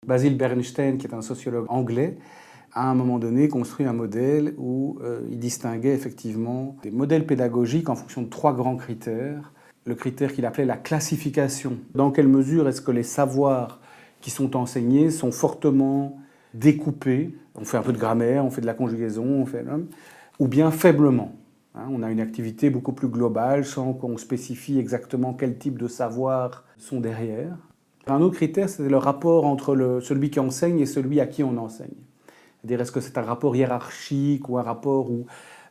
Basil Bernstein, qui est un sociologue anglais, a à un moment donné construit un modèle où il distinguait effectivement des modèles pédagogiques en fonction de 3 grands critères. Le critère qu'il appelait la classification. Dans quelle mesure est-ce que les savoirs qui sont enseignés sont fortement découpés? On fait un peu de grammaire, on fait de la conjugaison, ou bien faiblement. On a une activité beaucoup plus globale sans qu'on spécifie exactement quel type de savoirs sont derrière. Un autre critère, c'est le rapport entre celui qui enseigne et celui à qui on enseigne. C'est-à-dire, est-ce que c'est un rapport hiérarchique ou un rapport où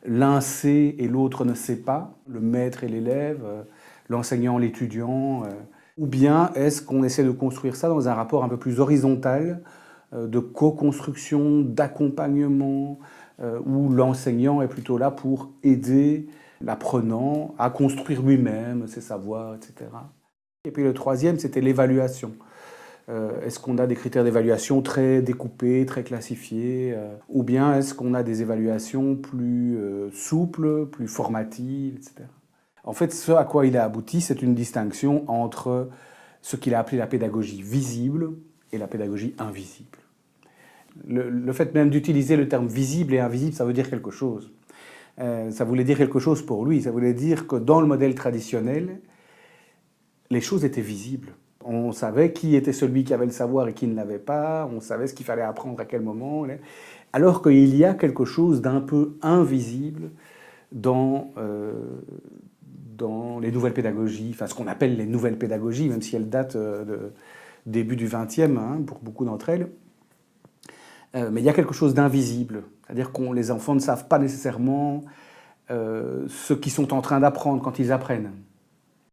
l'un sait et l'autre ne sait pas, le maître et l'élève, l'enseignant, l'étudiant, ou bien est-ce qu'on essaie de construire ça dans un rapport un peu plus horizontal, de co-construction, d'accompagnement, où l'enseignant est plutôt là pour aider l'apprenant à construire lui-même ses savoirs, etc. Et puis le troisième, c'était l'évaluation. Est-ce qu'on a des critères d'évaluation très découpés, très classifiés, ou bien est-ce qu'on a des évaluations plus souples, plus formatives, etc. En fait, ce à quoi il a abouti, c'est une distinction entre ce qu'il a appelé la pédagogie visible et la pédagogie invisible. Le fait même d'utiliser le terme visible et invisible, ça veut dire quelque chose. Ça voulait dire quelque chose pour lui. Ça voulait dire que dans le modèle traditionnel, les choses étaient visibles. On savait qui était celui qui avait le savoir et qui ne l'avait pas, on savait ce qu'il fallait apprendre à quel moment. Alors qu'il y a quelque chose d'un peu invisible dans les nouvelles pédagogies, enfin ce qu'on appelle les nouvelles pédagogies, même si elles datent de début du XXe pour beaucoup d'entre elles. Mais il y a quelque chose d'invisible, c'est-à-dire que les enfants ne savent pas nécessairement ce qu'ils sont en train d'apprendre quand ils apprennent.